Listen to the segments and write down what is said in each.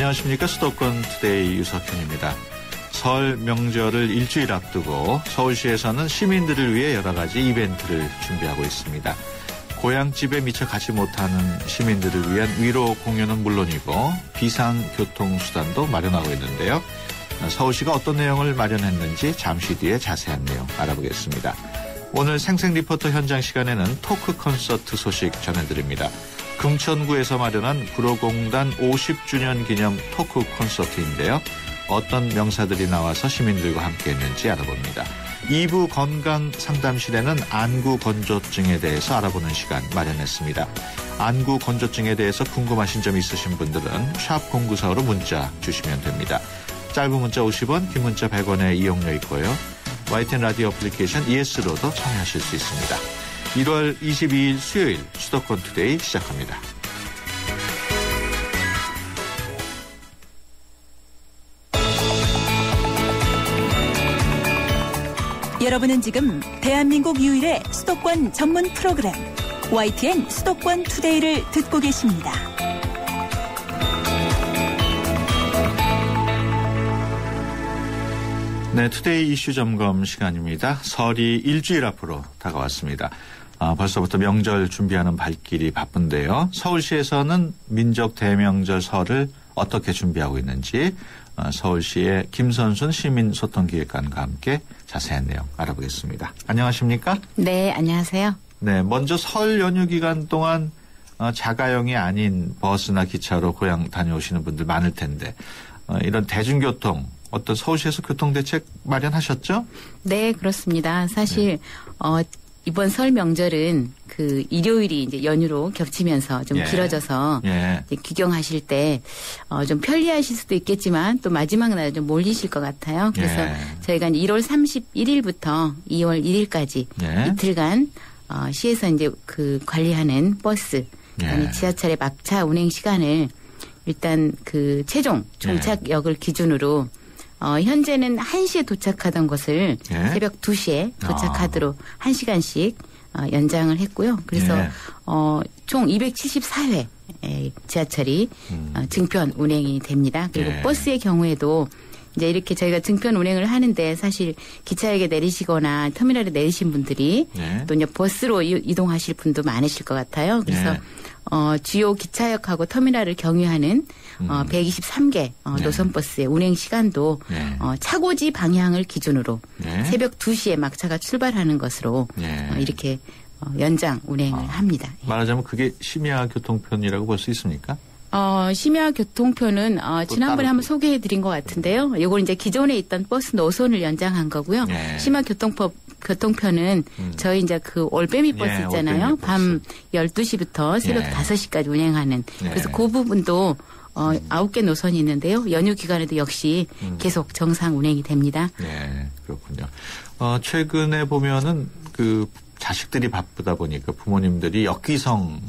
안녕하십니까. 수도권 투데이 유석현입니다. 설 명절을 일주일 앞두고 서울시에서는 시민들을 위해 여러 가지 이벤트를 준비하고 있습니다. 고향집에 미처 가지 못하는 시민들을 위한 위로 공연은 물론이고 비상교통수단도 마련하고 있는데요. 서울시가 어떤 내용을 마련했는지 잠시 뒤에 자세한 내용 알아보겠습니다. 오늘 생생 리포터 현장 시간에는 토크 콘서트 소식 전해드립니다. 금천구에서 마련한 구로공단 50주년 기념 토크 콘서트인데요. 어떤 명사들이 나와서 시민들과 함께 했는지 알아봅니다. 2부 건강상담실에는 안구건조증에 대해서 알아보는 시간 마련했습니다. 안구건조증에 대해서 궁금하신 점 있으신 분들은 샵 0945로 문자 주시면 됩니다. 짧은 문자 50원, 긴 문자 100원의 이용료 있고요. YTN 라디오 애플리케이션 ES로도 참여하실 수 있습니다. 1월 22일 수요일 수도권 투데이 시작합니다. 여러분은 지금 대한민국 유일의 수도권 전문 프로그램 YTN 수도권 투데이를 듣고 계십니다. 네, 투데이 이슈 점검 시간입니다. 설이 일주일 앞으로 다가왔습니다. 벌써부터 명절 준비하는 발길이 바쁜데요. 서울시에서는 민족 대명절 설을 어떻게 준비하고 있는지 서울시의 김선순 시민소통기획관과 함께 자세한 내용 알아보겠습니다. 안녕하십니까? 네, 안녕하세요. 네, 먼저 설 연휴 기간 동안 자가용이 아닌 버스나 기차로 고향 다녀오시는 분들 많을 텐데 이런 대중교통 어떤 서울시에서 교통대책 마련하셨죠? 네, 그렇습니다. 사실 이번 설 명절은 그 일요일이 이제 연휴로 겹치면서 좀 길어져서 이제 귀경하실 때 좀 편리하실 수도 있겠지만 또 마지막 날 좀 몰리실 것 같아요. 그래서 저희가 이제 1월 31일부터 2월 1일까지 이틀간 시에서 이제 그 관리하는 버스, 지하철의 막차 운행 시간을 일단 그 최종 종착역을 기준으로 현재는 1시에 도착하던 것을 새벽 2시에 도착하도록 1시간씩 연장을 했고요. 그래서 총 274회 지하철이 증편 운행이 됩니다. 그리고 버스의 경우에도 이제 이렇게 저희가 증편 운행을 하는데 사실 기차역에 내리시거나 터미널에 내리신 분들이 또 이제 버스로 이동하실 분도 많으실 것 같아요. 그래서 주요 기차역하고 터미널을 경유하는 123개 노선버스의 운행 시간도 차고지 방향을 기준으로 새벽 2시에 막차가 출발하는 것으로 이렇게 연장 운행을 합니다. 말하자면 그게 심야 교통편이라고 볼 수 있습니까? 심야 교통편은 지난번에 한번 소개해드린 것 같은데요. 이건 이제 기존에 있던 버스 노선을 연장한 거고요. 심야 교통편은 저희 이제 그 올빼미 버스 있잖아요. 올빼미 밤 12시부터 새벽 5시까지 운행하는. 그래서 그 부분도 9개 노선이 있는데요. 연휴 기간에도 역시 계속 정상 운행이 됩니다. 네, 그렇군요. 최근에 보면은 그 자식들이 바쁘다 보니까 부모님들이 역기성하는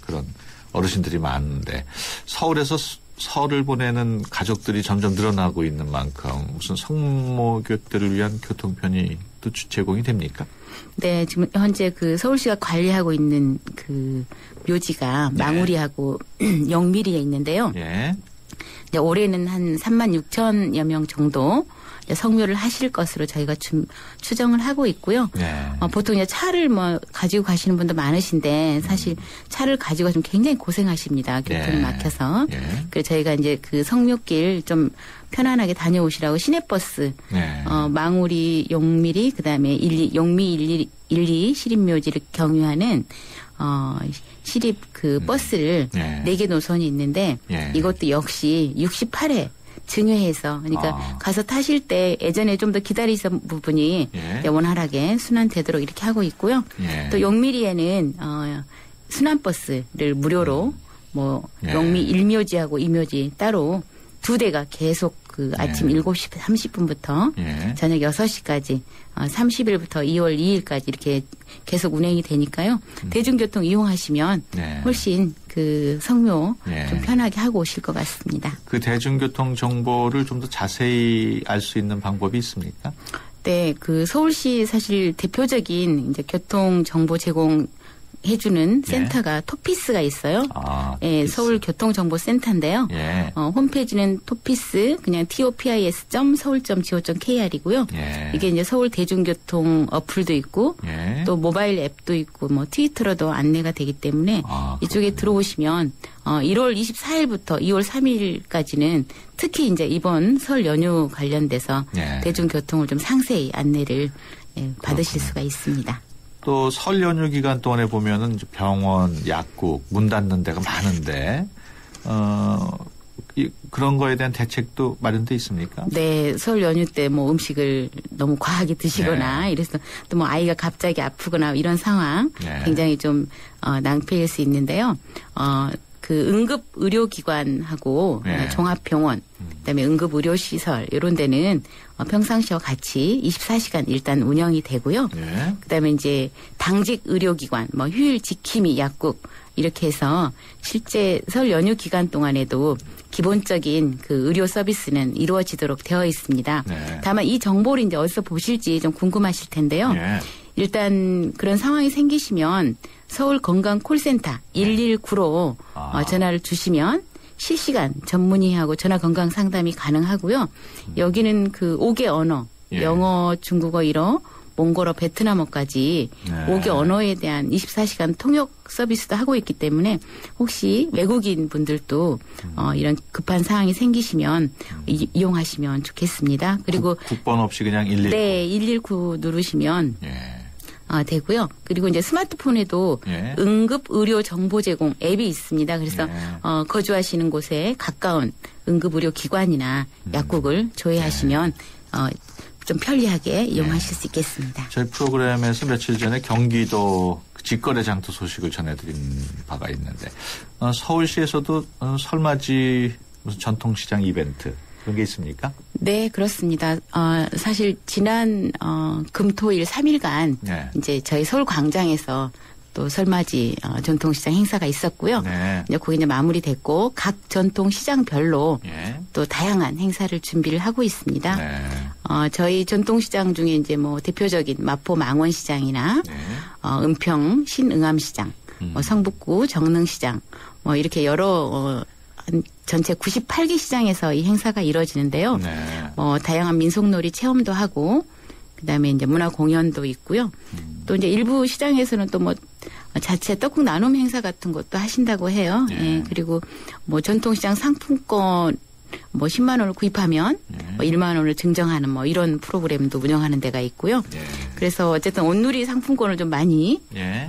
그런 어르신들이 많은데 서울에서 설을 보내는 가족들이 점점 늘어나고 있는 만큼 무슨 성모교들을 위한 교통편이 또 제공이 됩니까? 네, 지금 현재 그 서울시가 관리하고 있는 그 묘지가 망우리하고 영미리에 있는데요. 이제 올해는 한 36,000여 명 정도 성묘를 하실 것으로 저희가 추정을 하고 있고요. 보통 이제 차를 가지고 가시는 분도 많으신데 사실 차를 가지고 가시면 굉장히 고생하십니다. 교통이 막혀서. 그래서 저희가 이제 그 성묘길 좀 편안하게 다녀오시라고 시내버스, 망우리, 용미리, 그다음에 용미 1, 2 시립묘지를 경유하는 시립 그 버스를 4개 노선이 있는데 이것도 역시 68회 증여해서 그러니까 가서 타실 때 예전에 좀 더 기다리던 부분이 원활하게 순환되도록 이렇게 하고 있고요. 또 용미리에는 순환버스를 무료로 용미 1묘지하고 2묘지 따로 2대가 계속 그 아침 7시 30분부터 저녁 6시까지 30일부터 2월 2일까지 이렇게 계속 운행이 되니까요. 대중교통 이용하시면 훨씬 그 성묘 좀 편하게 하고 오실 것 같습니다. 그 대중교통 정보를 좀 더 자세히 알 수 있는 방법이 있습니까? 네, 그 서울시 사실 대표적인 이제 교통 정보 제공 해주는 센터가 토피스가 있어요. 예, 서울교통정보센터인데요. 예. 홈페이지는 토피스 그냥 topis.서울.go.kr이고요. 예. 이게 이제 서울 대중교통 어플도 있고 예. 또 모바일 앱도 있고 뭐 트위터로도 안내가 되기 때문에 이쪽에 들어오시면 1월 24일부터 2월 3일까지는 특히 이제 이번 설 연휴 관련돼서 예. 대중교통을 좀 상세히 안내를 받으실 수가 있습니다. 또 설 연휴 기간 동안에 보면은 병원, 약국 문 닫는 데가 많은데 그런 거에 대한 대책도 마련돼 있습니까? 네, 설 연휴 때 뭐 음식을 너무 과하게 드시거나 네. 이래서 또 뭐 아이가 갑자기 아프거나 이런 상황 네. 굉장히 좀 낭패일 수 있는데요. 그 응급 의료기관하고 네. 종합병원, 그다음에 응급 의료시설 이런 데는 평상시와 같이 24시간 일단 운영이 되고요. 네. 그다음에 이제 당직 의료기관, 뭐 휴일 지킴이 약국 이렇게 해서 실제 설 연휴 기간 동안에도 기본적인 그 의료 서비스는 이루어지도록 되어 있습니다. 네. 다만 이 정보를 이제 어디서 보실지 좀 궁금하실 텐데요. 네. 일단 그런 상황이 생기시면 서울 건강 콜센터 119로 전화를 주시면 실시간 전문의하고 전화 건강 상담이 가능하고요. 여기는 그 5개 언어, 예. 영어, 중국어, 일어, 몽골어, 베트남어까지 네. 5개 언어에 대한 24시간 통역 서비스도 하고 있기 때문에 혹시 외국인 분들도 이런 급한 상황이 생기시면 이용하시면 좋겠습니다. 그리고 국번 없이 그냥 119. 네, 119 누르시면 예. 되고요. 그리고 이제 스마트폰에도 예. 응급 의료 정보 제공 앱이 있습니다. 그래서 예. 거주하시는 곳에 가까운 응급 의료 기관이나 약국을 조회하시면 좀 편리하게 이용하실 수 있겠습니다. 저희 프로그램에서 며칠 전에 경기도 직거래 장터 소식을 전해드린 바가 있는데 서울시에서도 설맞이 무슨 전통시장 이벤트 그런 게 있습니까? 네, 그렇습니다. 사실 지난 금토일 3일간 네. 이제 저희 서울 광장에서 또 설맞이 전통시장 행사가 있었고요. 네. 이제 거기 이제 마무리됐고 각 전통시장별로 예. 또 다양한 행사를 준비를 하고 있습니다. 네. 저희 전통시장 중에 이제 뭐 대표적인 마포 망원시장이나 네. 은평 신응암시장, 성북구 정릉시장, 뭐 이렇게 여러 전체 98개 시장에서 이 행사가 이루어지는데요. 네. 다양한 민속놀이 체험도 하고, 그다음에 이제 문화 공연도 있고요. 또 이제 일부 시장에서는 또 뭐 자체 떡국 나눔 행사 같은 것도 하신다고 해요. 네. 예, 그리고 뭐 전통시장 상품권 뭐 10만 원을 구입하면 뭐 1만 원을 증정하는 뭐 이런 프로그램도 운영하는 데가 있고요. 예. 그래서 어쨌든 온누리 상품권을 좀 많이 예.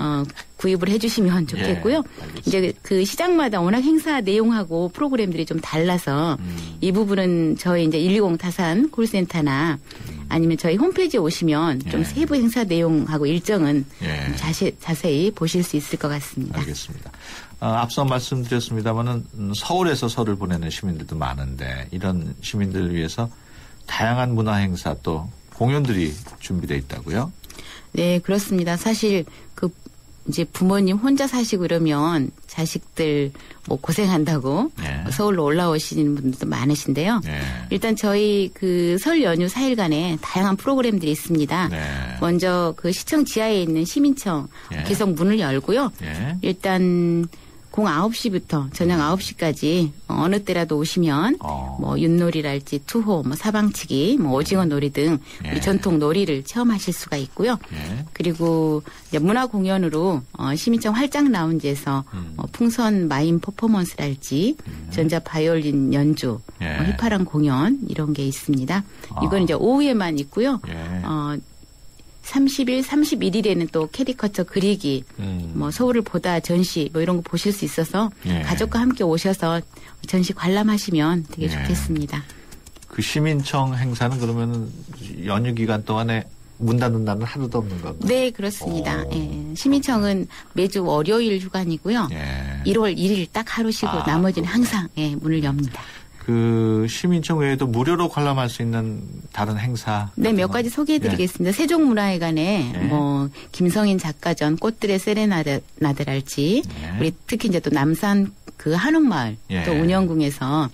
구입을 해주시면 좋겠고요. 알겠습니다. 이제 그 시장마다 워낙 행사 내용하고 프로그램들이 좀 달라서 이 부분은 저희 이제 120 타산 콜센터나 아니면 저희 홈페이지에 오시면 좀 세부 행사 내용하고 일정은 예. 자세히 보실 수 있을 것 같습니다. 알겠습니다. 앞서 말씀드렸습니다마는 서울에서 설을 보내는 시민들도 많은데 이런 시민들을 위해서 다양한 문화 행사 또 공연들이 준비되어 있다고요? 네, 그렇습니다. 사실 그 이제 부모님 혼자 사시고 이러면 자식들 뭐 고생한다고 네. 서울로 올라오시는 분들도 많으신데요. 네. 일단 저희 그 설 연휴 4일간에 다양한 프로그램들이 있습니다. 네. 먼저 그 시청 지하에 있는 시민청 네. 계속 문을 열고요. 예. 일단 09:00부터 저녁 9시까지 어느 때라도 오시면 뭐 윷놀이랄지 투호, 뭐 사방치기, 뭐 오징어 놀이 등 예. 우리 전통 놀이를 체험하실 수가 있고요. 예. 그리고 이제 문화 공연으로 시민청 활짝 라운지에서 풍선 마임 퍼포먼스랄지 전자 바이올린 연주, 예. 휘파람 공연 이런 게 있습니다. 이건 이제 오후에만 있고요. 예. 30일, 31일에는 또 캐리커처 그리기, 뭐 서울을 보다 전시 뭐 이런 거 보실 수 있어서 예. 가족과 함께 오셔서 전시 관람하시면 되게 예. 좋겠습니다. 그 시민청 행사는 그러면 연휴 기간 동안에 문 닫는 날은 하루도 없는 건가요? 네, 그렇습니다. 오. 예. 시민청은 매주 월요일 휴관이고요. 예. 1월 1일 딱 하루 쉬고 나머지는 항상 문을 엽니다. 그 시민청 외에도 무료로 관람할 수 있는 다른 행사. 네, 몇 가지 소개해드리겠습니다. 세종문화회관에 예. 뭐 김성인 작가전 꽃들의 세레나데랄지 예. 우리 특히 이제 또 남산 그 한옥마을 예. 또 운영궁에서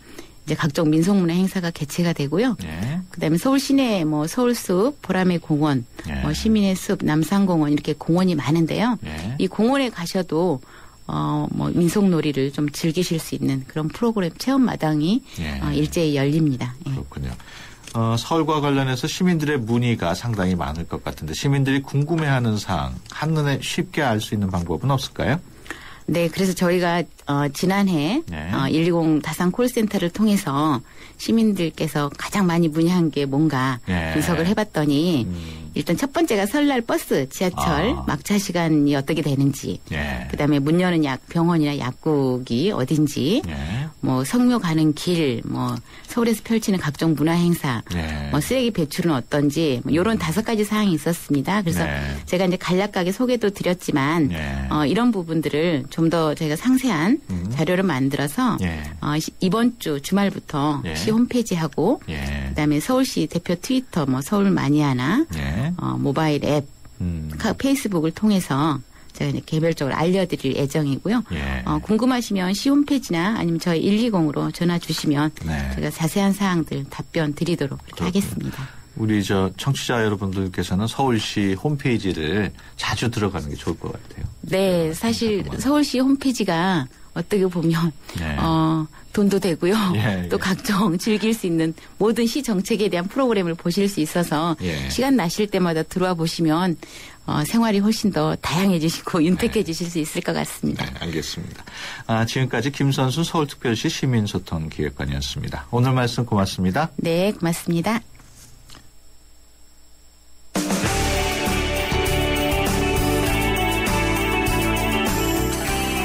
이제 각종 민속문화 행사가 개최가 되고요. 예. 그다음에 서울 시내 뭐 서울숲, 보라매 공원, 예. 뭐 시민의 숲, 남산공원 이렇게 공원이 많은데요. 예. 이 공원에 가셔도 뭐 민속놀이를 좀 즐기실 수 있는 그런 프로그램 체험 마당이 예. 일제히 열립니다. 예. 그렇군요. 서울과 관련해서 시민들의 문의가 상당히 많을 것 같은데 시민들이 궁금해하는 사항 한눈에 쉽게 알 수 있는 방법은 없을까요? 네, 그래서 저희가 지난해 네. 120 다산 콜센터를 통해서 시민들께서 가장 많이 문의한 게 뭔가 네. 분석을 해봤더니 일단 첫 번째가 설날 버스, 지하철 막차 시간이 어떻게 되는지, 네. 그다음에 문 여는 병원이나 약국이 어딘지, 네. 뭐 성묘 가는 길, 뭐 서울에서 펼치는 각종 문화 행사, 네. 뭐 쓰레기 배출은 어떤지, 뭐 이런 5가지 사항이 있었습니다. 그래서 네. 제가 이제 간략하게 소개도 드렸지만 네. 이런 부분들을 좀 더 저희가 상세한 자료를 만들어서 예. 이번 주 주말부터 예. 시 홈페이지하고 예. 그다음에 서울시 대표 트위터, 뭐 서울 마니아나 예. 모바일 앱, 페이스북을 통해서 제가 이제 개별적으로 알려드릴 예정이고요. 예. 궁금하시면 시 홈페이지나 아니면 저희 120으로 전화 주시면 네. 제가 자세한 사항들 답변 드리도록 그렇게 그렇군요. 하겠습니다. 우리 청취자 여러분들께서는 서울시 홈페이지를 자주 들어가는 게 좋을 것 같아요. 네, 사실 잠깐만. 서울시 홈페이지가 어떻게 보면 네. 돈도 되고요. 예, 또 예. 각종 즐길 수 있는 모든 시 정책에 대한 프로그램을 보실 수 있어서 예. 시간 나실 때마다 들어와 보시면 생활이 훨씬 더 다양해지시고 윤택해지실 수 있을 것 같습니다. 네, 알겠습니다. 지금까지 김선수 서울특별시 시민소통기획관이었습니다. 오늘 말씀 고맙습니다. 네, 고맙습니다.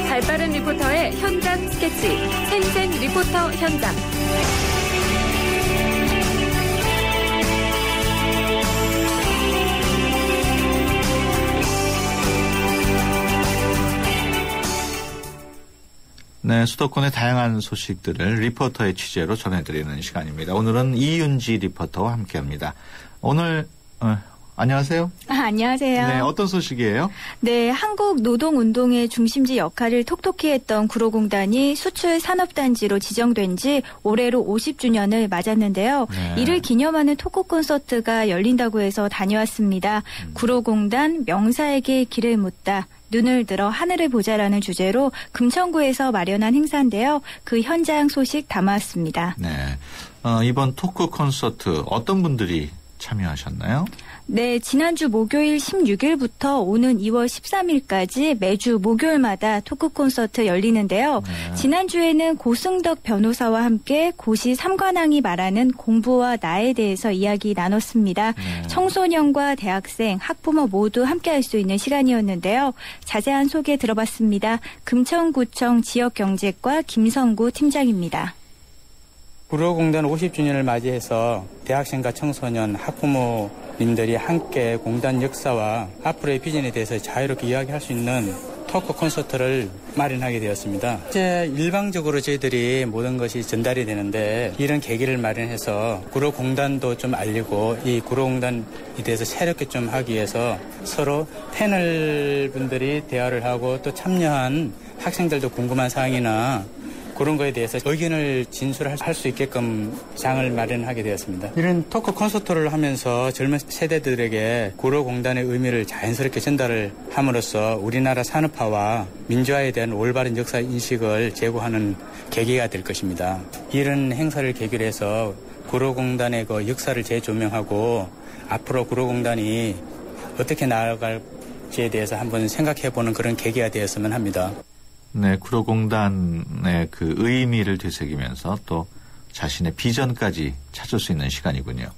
발빠른 리포터의 현장 스케치, 생생 리포터 현장. 네, 수도권의 다양한 소식들을 리포터의 취재로 전해드리는 시간입니다. 오늘은 이윤지 리포터와 함께합니다. 오늘 안녕하세요. 안녕하세요. 네, 어떤 소식이에요? 네, 한국 노동운동의 중심지 역할을 톡톡히 했던 구로공단이 수출 산업단지로 지정된 지 올해로 50주년을 맞았는데요. 네. 이를 기념하는 토크 콘서트가 열린다고 해서 다녀왔습니다. 구로공단 명사에게 길을 묻다. 눈을 들어 하늘을 보자라는 주제로 금천구에서 마련한 행사인데요. 그 현장 소식 담아왔습니다. 네, 이번 토크 콘서트 어떤 분들이 참여하셨나요? 네, 지난주 목요일 16일부터 오는 2월 13일까지 매주 목요일마다 토크 콘서트 열리는데요. 네. 지난주에는 고승덕 변호사와 함께 고시 삼관왕이 말하는 공부와 나에 대해서 이야기 나눴습니다. 네. 청소년과 대학생, 학부모 모두 함께할 수 있는 시간이었는데요. 자세한 소개 들어봤습니다. 금천구청 지역경제과 김성구 팀장입니다. 구로공단 50주년을 맞이해서 대학생과 청소년, 학부모님들이 함께 공단 역사와 앞으로의 비전에 대해서 자유롭게 이야기할 수 있는 토크 콘서트를 마련하게 되었습니다. 이제 일방적으로 저희들이 모든 것이 전달이 되는데 이런 계기를 마련해서 구로공단도 좀 알리고 이 구로공단에 대해서 새롭게 좀 하기 위해서 서로 패널 분들이 대화를 하고 또 참여한 학생들도 궁금한 사항이나 그런 거에 대해서 의견을 진술할 수 있게끔 장을 마련하게 되었습니다. 이런 토크 콘서트를 하면서 젊은 세대들에게 구로공단의 의미를 자연스럽게 전달을 함으로써 우리나라 산업화와 민주화에 대한 올바른 역사 인식을 제고하는 계기가 될 것입니다. 이런 행사를 계기로 해서 구로공단의 그 역사를 재조명하고 앞으로 구로공단이 어떻게 나아갈지에 대해서 한번 생각해보는 그런 계기가 되었으면 합니다. 네, 구로공단의 그 의미를 되새기면서 또 자신의 비전까지 찾을 수 있는 시간이군요.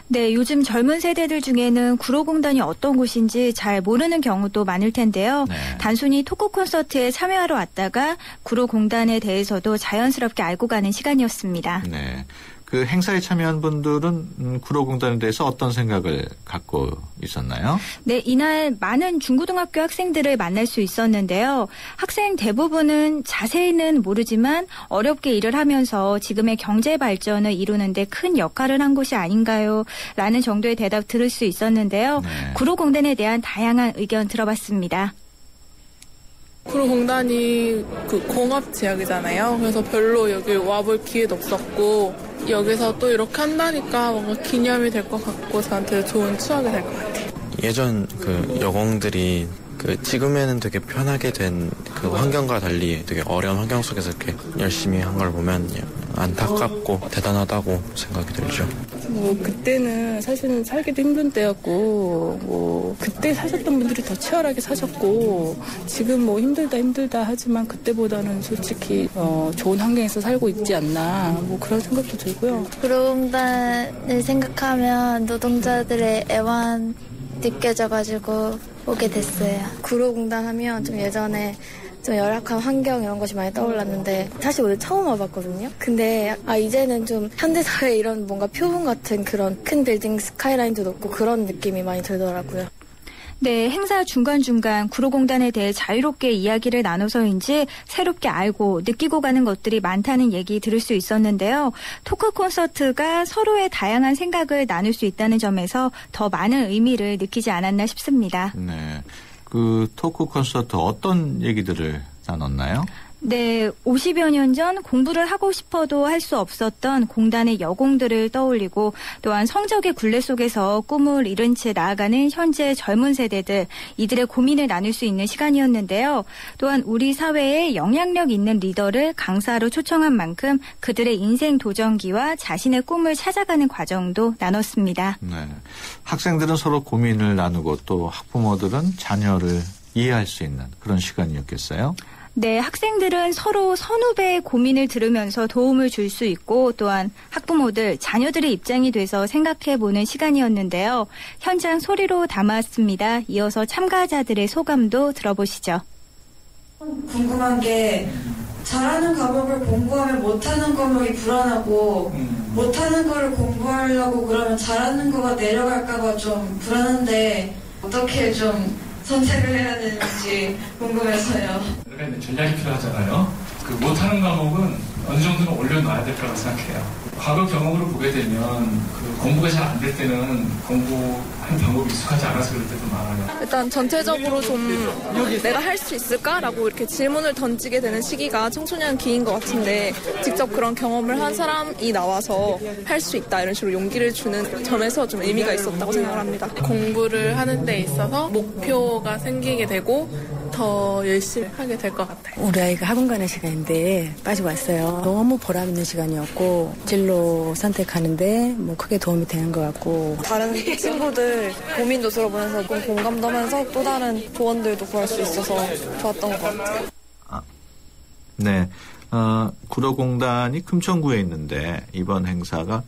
네, 요즘 젊은 세대들 중에는 구로공단이 어떤 곳인지 잘 모르는 경우도 많을 텐데요. 네. 단순히 토크 콘서트에 참여하러 왔다가 구로공단에 대해서도 자연스럽게 알고 가는 시간이었습니다. 네. 그 행사에 참여한 분들은 구로공단에 대해서 어떤 생각을 갖고 있었나요? 네, 이날 많은 중고등학교 학생들을 만날 수 있었는데요. 학생 대부분은 자세히는 모르지만 어렵게 일을 하면서 지금의 경제 발전을 이루는데 큰 역할을 한 것이 아닌가요? 라는 정도의 대답 들을 수 있었는데요. 네. 구로공단에 대한 다양한 의견 들어봤습니다. 구로공단이 그 공업 지역이잖아요. 그래서 별로 여기 와볼 기회도 없었고 여기서 또 이렇게 한다니까 뭔가 기념이 될 것 같고 저한테 좋은 추억이 될 것 같아요. 예전 그 여공들이 그 지금에는 되게 편하게 된 그 환경과 달리 되게 어려운 환경 속에서 이렇게 열심히 한 걸 보면 안타깝고 대단하다고 생각이 들죠. 뭐 그때는 사실은 살기도 힘든 때였고 뭐 그때 사셨던 분들이 더 치열하게 사셨고 지금 뭐 힘들다 하지만 그때보다는 솔직히 좋은 환경에서 살고 있지 않나 뭐 그런 생각도 들고요. 구로공단을 생각하면 노동자들의 애환 느껴져가지고 오게 됐어요. 구로공단 하면 좀 예전에 좀 열악한 환경 이런 것이 많이 떠올랐는데 사실 오늘 처음 와봤거든요. 근데 이제는 좀 현대사회 이런 뭔가 표본 같은 그런 큰 빌딩 스카이라인도 높고 그런 느낌이 많이 들더라고요. 네, 행사 중간중간 구로공단에 대해 자유롭게 이야기를 나눠서인지 새롭게 알고 느끼고 가는 것들이 많다는 얘기 들을 수 있었는데요. 토크 콘서트가 서로의 다양한 생각을 나눌 수 있다는 점에서 더 많은 의미를 느끼지 않았나 싶습니다. 네, 그 토크 콘서트 어떤 얘기들을 나눴나요? 네, 50여 년 전 공부를 하고 싶어도 할 수 없었던 공단의 여공들을 떠올리고 또한 성적의 굴레 속에서 꿈을 이룬 채 나아가는 현재 젊은 세대들, 이들의 고민을 나눌 수 있는 시간이었는데요. 또한 우리 사회에 영향력 있는 리더를 강사로 초청한 만큼 그들의 인생 도전기와 자신의 꿈을 찾아가는 과정도 나눴습니다. 네, 학생들은 서로 고민을 나누고 또 학부모들은 자녀를 이해할 수 있는 그런 시간이었겠어요? 네, 학생들은 서로 선후배의 고민을 들으면서 도움을 줄 수 있고 또한 학부모들, 자녀들의 입장이 돼서 생각해보는 시간이었는데요. 현장 소리로 담았습니다. 이어서 참가자들의 소감도 들어보시죠. 궁금한 게 잘하는 과목을 공부하면 못하는 과목이 불안하고 못하는 거를 공부하려고 그러면 잘하는 거가 내려갈까 봐 좀 불안한데 어떻게 좀 선택을 해야 되는지 궁금해서요. 그러니까 전략이 필요하잖아요. 그 못하는 과목은 어느 정도는 올려놔야 될 거라고 생각해요. 과거 경험으로 보게 되면 그 공부가 잘 안 될 때는 공부하는 방법이 익숙하지 않아서 그럴 때도 많아요. 일단 전체적으로 좀 내가 할 수 있을까라고 이렇게 질문을 던지게 되는 시기가 청소년 기인 것 같은데 직접 그런 경험을 한 사람이 나와서 할 수 있다 이런 식으로 용기를 주는 점에서 좀 의미가 있었다고 생각을 합니다. 공부를 하는 데 있어서 목표가 생기게 되고 더 열심히 하게 될 것 같아요. 우리 아이가 학원 가는 시간인데 빠지고 왔어요. 너무 보람 있는 시간이었고 진로 선택하는데 뭐 크게 도움이 되는 것 같고 다른 친구들 고민도 들어보면서 공감도 하면서 또 다른 조언들도 구할 수 있어서 좋았던 것 같아요. 네, 구로공단이 금천구에 있는데 이번 행사가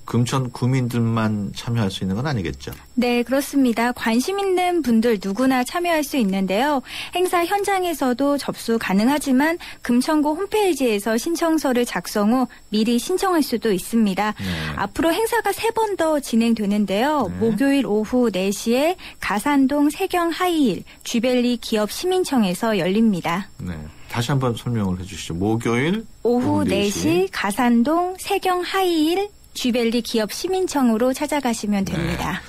금천 구민들만 참여할 수 있는 건 아니겠죠? 네, 그렇습니다. 관심 있는 분들 누구나 참여할 수 있는데요. 행사 현장에서도 접수 가능하지만 금천구 홈페이지에서 신청서를 작성 후 미리 신청할 수도 있습니다. 네. 앞으로 행사가 3번 더 진행되는데요. 네. 목요일 오후 4시에 가산동 세경 하이힐 주벨리 기업 시민청에서 열립니다. 네. 다시 한번 설명을 해 주시죠. 목요일 오후 4시 가산동 세경 하이힐 주벨리 기업 시민청으로 찾아가시면 됩니다.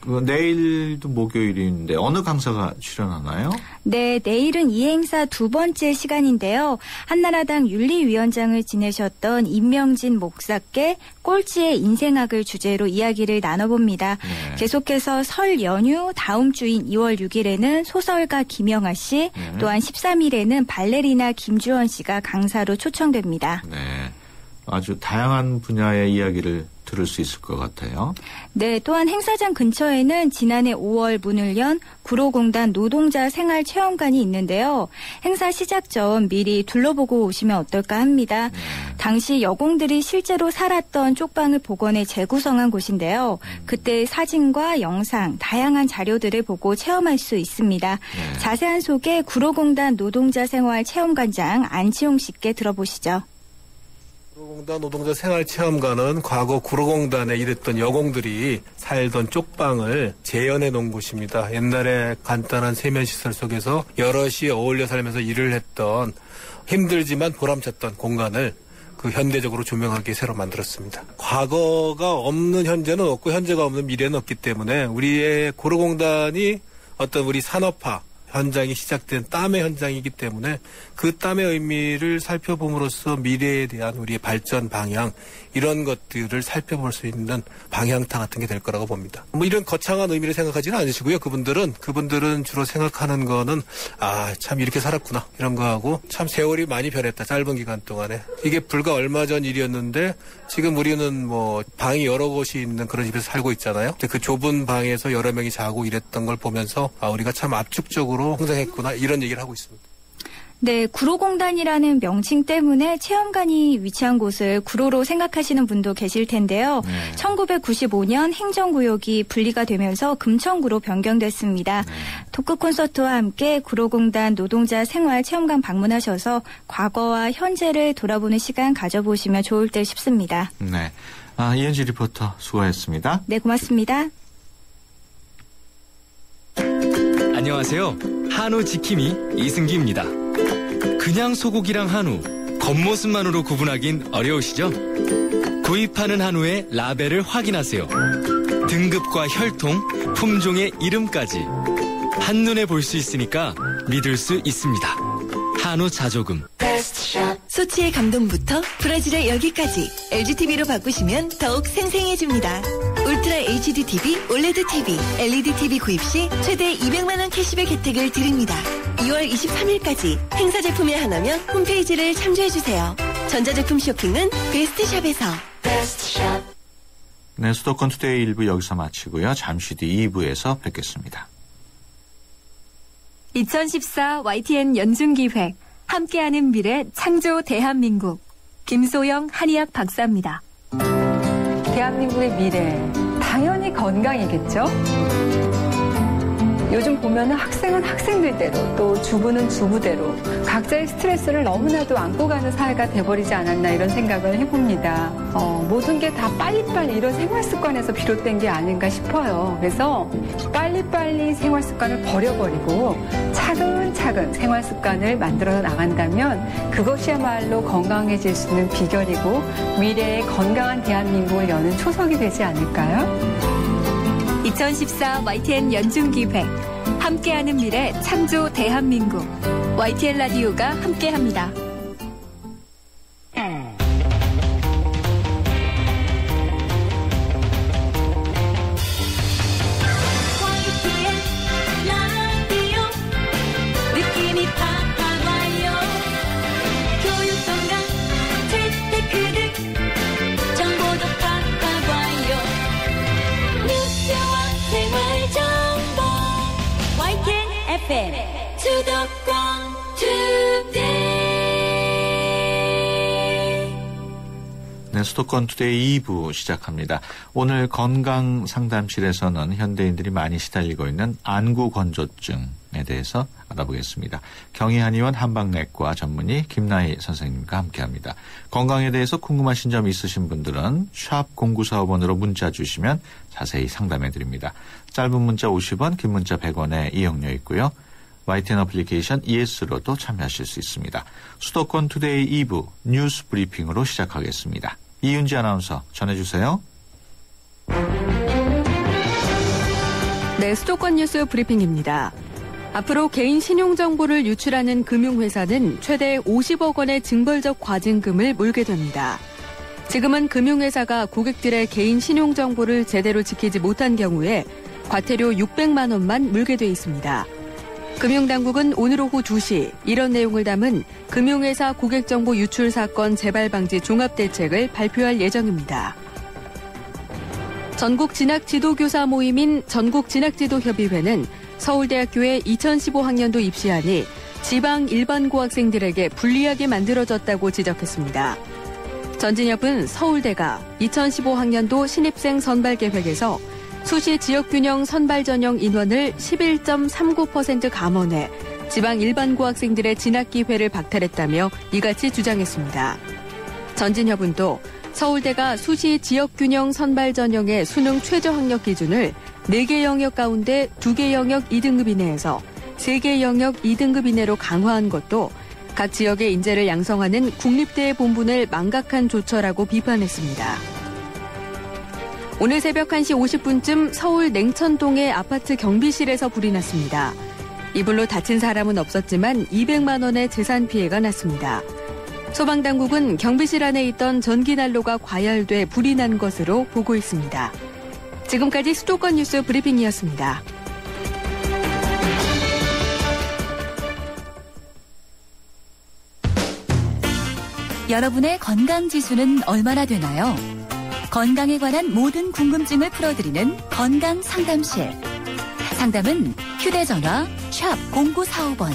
네. 내일도 목요일인데 어느 강사가 출연하나요? 네, 내일은 이 행사 2번째 시간인데요. 한나라당 윤리위원장을 지내셨던 임명진 목사께 꼴찌의 인생학을 주제로 이야기를 나눠봅니다. 네. 계속해서 설 연휴 다음 주인 2월 6일에는 소설가 김영하 씨, 네. 또한 13일에는 발레리나 김주원 씨가 강사로 초청됩니다. 네. 아주 다양한 분야의 이야기를 들을 수 있을 것 같아요. 네, 또한 행사장 근처에는 지난해 5월 문을 연 구로공단 노동자 생활체험관이 있는데요. 행사 시작 전 미리 둘러보고 오시면 어떨까 합니다. 당시 여공들이 실제로 살았던 쪽방을 복원해 재구성한 곳인데요. 그때 사진과 영상, 다양한 자료들을 보고 체험할 수 있습니다. 네. 자세한 소개 구로공단 노동자 생활체험관장 안치홍 씨께 들어보시죠. 구로공단 노동자 생활체험관은 과거 구로공단에 일했던 여공들이 살던 쪽방을 재현해 놓은 곳입니다. 옛날에 간단한 세면시설 속에서 여럿이 어울려 살면서 일을 했던 힘들지만 보람찼던 공간을 그 현대적으로 조명하게 새로 만들었습니다. 과거가 없는 현재는 없고 현재가 없는 미래는 없기 때문에 우리의 구로공단이 어떤 우리 산업화 현장이 시작된 땀의 현장이기 때문에 그 땀의 의미를 살펴봄으로써 미래에 대한 우리의 발전 방향 이런 것들을 살펴볼 수 있는 방향타 같은 게 될 거라고 봅니다. 뭐 이런 거창한 의미를 생각하지는 않으시고요. 그분들은 주로 생각하는 거는 참 이렇게 살았구나 이런 거하고 참 세월이 많이 변했다 짧은 기간 동안에 이게 불과 얼마 전 일이었는데 지금 우리는 뭐 방이 여러 곳이 있는 그런 집에서 살고 있잖아요. 그 좁은 방에서 여러 명이 자고 이랬던 걸 보면서 우리가 참 압축적으로 성장했구나 이런 얘기를 하고 있습니다. 네, 구로공단이라는 명칭 때문에 체험관이 위치한 곳을 구로로 생각하시는 분도 계실 텐데요. 1995년 행정구역이 분리가 되면서 금천구로 변경됐습니다. 토크 콘서트와 함께 구로공단 노동자 생활 체험관 방문하셔서 과거와 현재를 돌아보는 시간 가져보시면 좋을 듯 싶습니다. 네, 이은지 리포터 수고했습니다. 네, 고맙습니다. 안녕하세요. 한우 지킴이 이승기입니다. 그냥 소고기랑 한우, 겉모습만으로 구분하긴 어려우시죠? 구입하는 한우의 라벨을 확인하세요. 등급과 혈통, 품종의 이름까지 한눈에 볼 수 있으니까 믿을 수 있습니다. 한우 자조금. 소치의 감동부터 브라질의 열기까지 LGTV로 바꾸시면 더욱 생생해집니다. 울트라 HD TV, 올레드 TV, LED TV 구입 시 최대 200만 원 캐시백 혜택을 드립니다. 2월 23일까지 행사 제품이 하나면 홈페이지를 참조해주세요. 전자제품 쇼핑은 베스트샵에서. 베스트샵. 네, 수도권 투데이 1부 여기서 마치고요. 잠시 뒤 2부에서 뵙겠습니다. 2014 YTN 연중기획 함께하는 미래 창조 대한민국 김소영 한의학 박사입니다. 대한민국의 미래 당연히 건강이겠죠? 요즘 보면은 학생은 학생들대로 또 주부는 주부대로 각자의 스트레스를 너무나도 안고 가는 사회가 돼버리지 않았나 이런 생각을 해봅니다. 모든 게 다 빨리빨리 이런 생활 습관에서 비롯된 게 아닌가 싶어요. 그래서 빨리빨리 생활 습관을 버려버리고 차근차근 생활 습관을 만들어 나간다면 그것이야말로 건강해질 수 있는 비결이고 미래의 건강한 대한민국을 여는 초석이 되지 않을까요? 2014 YTN 연중기획 함께하는 미래 창조 대한민국 YTN 라디오가 함께합니다. 수도권 투데이. 네, 수도권 투데이 2부 시작합니다. 오늘 건강상담실에서는 현대인들이 많이 시달리고 있는 안구건조증에 대해서 알아보겠습니다. 경희한의원 한방내과 전문의 김나희 선생님과 함께합니다. 건강에 대해서 궁금하신 점 있으신 분들은 샵 0945번으로 문자 주시면 자세히 상담해드립니다. 짧은 문자 50원, 긴 문자 100원에 이용료 있고요. YTN 어플리케이션 ES로도 참여하실 수 있습니다. 수도권 투데이 2부 뉴스 브리핑으로 시작하겠습니다. 이윤지 아나운서 전해주세요. 네, 수도권 뉴스 브리핑입니다. 앞으로 개인 신용정보를 유출하는 금융회사는 최대 50억 원의 징벌적 과징금을 물게 됩니다. 지금은 금융회사가 고객들의 개인 신용정보를 제대로 지키지 못한 경우에 과태료 600만 원만 물게 돼 있습니다. 금융당국은 오늘 오후 2시 이런 내용을 담은 금융회사 고객정보 유출 사건 재발방지 종합대책을 발표할 예정입니다. 전국 진학지도교사 모임인 전국진학지도협의회는 서울대학교에 2015학년도 입시안이 지방 일반고 학생들에게 불리하게 만들어졌다고 지적했습니다. 전진협은 서울대가 2015학년도 신입생 선발계획에서 수시 지역균형 선발 전형 인원을 11.39% 감원해 지방 일반고 학생들의 진학 기회를 박탈했다며 이같이 주장했습니다. 전진협은 또 서울대가 수시 지역균형 선발 전형의 수능 최저 학력 기준을 4개 영역 가운데 2개 영역 2등급 이내에서 3개 영역 2등급 이내로 강화한 것도 각 지역의 인재를 양성하는 국립대의 본분을 망각한 조처라고 비판했습니다. 오늘 새벽 1시 50분쯤 서울 냉천동의 아파트 경비실에서 불이 났습니다. 이불로 다친 사람은 없었지만 200만 원의 재산 피해가 났습니다. 소방당국은 경비실 안에 있던 전기난로가 과열돼 불이 난 것으로 보고 있습니다. 지금까지 수도권 뉴스 브리핑이었습니다. 여러분의 건강지수는 얼마나 되나요? 건강에 관한 모든 궁금증을 풀어드리는 건강상담실. 상담은 휴대전화 샵 0945번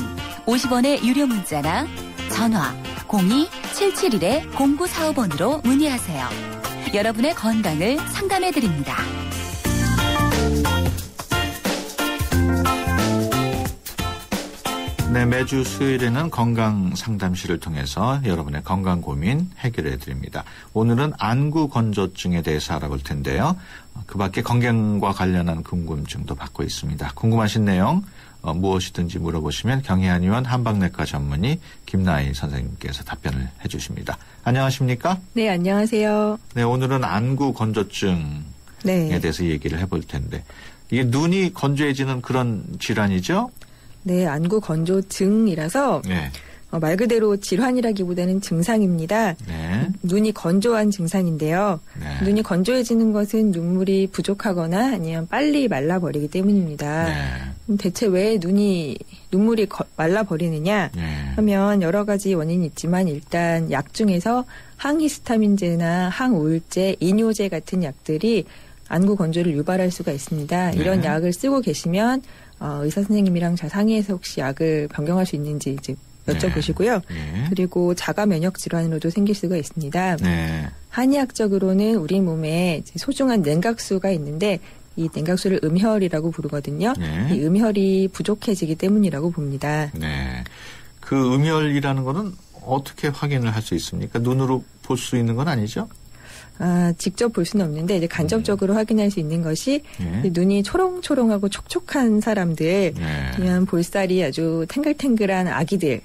50원의 유료 문자나 전화 02-771-0945번으로 문의하세요. 여러분의 건강을 상담해드립니다. 네, 매주 수요일에는 건강 상담실을 통해서 여러분의 건강 고민 해결해 드립니다. 오늘은 안구 건조증에 대해서 알아볼 텐데요. 그 밖에 건강과 관련한 궁금증도 받고 있습니다. 궁금하신 내용 무엇이든지 물어보시면 경희한의원 한방내과 전문의 김나희 선생님께서 답변을 해 주십니다. 안녕하십니까? 네, 안녕하세요. 네, 오늘은 안구 건조증에 대해서 얘기를 해볼 텐데 이게 눈이 건조해지는 그런 질환이죠? 네, 안구 건조증이라서 말 그대로 질환이라기보다는 증상입니다. 눈이 건조한 증상인데요. 눈이 건조해지는 것은 눈물이 부족하거나 아니면 빨리 말라버리기 때문입니다. 대체 왜 눈물이 말라버리느냐 하면 여러 가지 원인이 있지만 일단 약 중에서 항히스타민제나 항우울제, 이뇨제 같은 약들이 안구 건조를 유발할 수가 있습니다. 이런 약을 쓰고 계시면 의사 선생님이랑 잘 상의해서 혹시 약을 변경할 수 있는지 이제 여쭤보시고요. 그리고 자가 면역 질환으로도 생길 수가 있습니다. 한의학적으로는 우리 몸에 소중한 냉각수가 있는데 이 냉각수를 음혈이라고 부르거든요. 이 음혈이 부족해지기 때문이라고 봅니다. 그 음혈이라는 거는 어떻게 확인을 할 수 있습니까? 눈으로 볼 수 있는 건 아니죠? 직접 볼 수는 없는데 이제 간접적으로 확인할 수 있는 것이 눈이 초롱초롱하고 촉촉한 사람들, 그냥 볼살이 아주 탱글탱글한 아기들,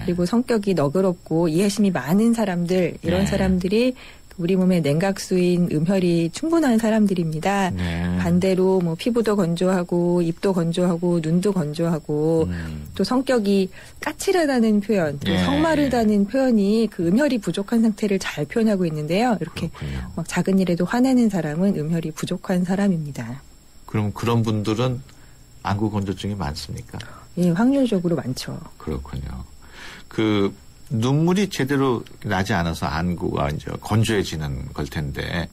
그리고 성격이 너그럽고 이해심이 많은 사람들, 이런 사람들이 우리 몸에 냉각수인 음혈이 충분한 사람들입니다. 반대로 뭐 피부도 건조하고 입도 건조하고 눈도 건조하고 또 성격이 까칠하다는 표현, 또 성마르다는 표현이 그 음혈이 부족한 상태를 잘 표현하고 있는데요. 이렇게 막 작은 일에도 화내는 사람은 음혈이 부족한 사람입니다. 그럼 그런 분들은 안구 건조증이 많습니까? 예, 확률적으로 많죠. 그렇군요. 눈물이 제대로 나지 않아서 안구가 이제 건조해지는 걸 텐데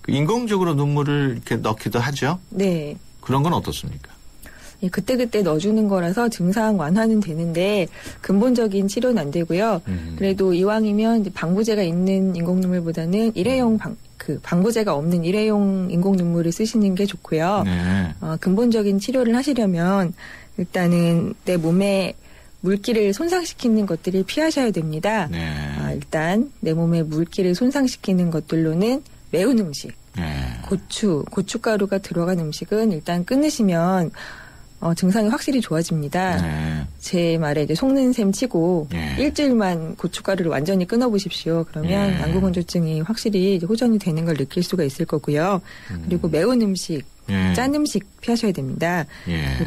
인공적으로 눈물을 이렇게 넣기도 하죠? 네. 그런 건 어떻습니까? 예, 그때그때 넣어주는 거라서 증상 완화는 되는데 근본적인 치료는 안 되고요. 그래도 이왕이면 방부제가 있는 인공눈물보다는 일회용 방부제가 없는 일회용 인공눈물을 쓰시는 게 좋고요. 근본적인 치료를 하시려면 일단은 내 몸에 물기를 손상시키는 것들을 피하셔야 됩니다. 일단 내 몸에 물기를 손상시키는 것들로는 매운 음식, 고춧가루가 들어간 음식은 일단 끊으시면 증상이 확실히 좋아집니다. 제 말에 이제 속는 셈 치고 일주일만 고춧가루를 완전히 끊어보십시오. 그러면 안구 건조증이 확실히 이제 호전이 되는 걸 느낄 수가 있을 거고요. 그리고 매운 음식, 짠 음식 피하셔야 됩니다.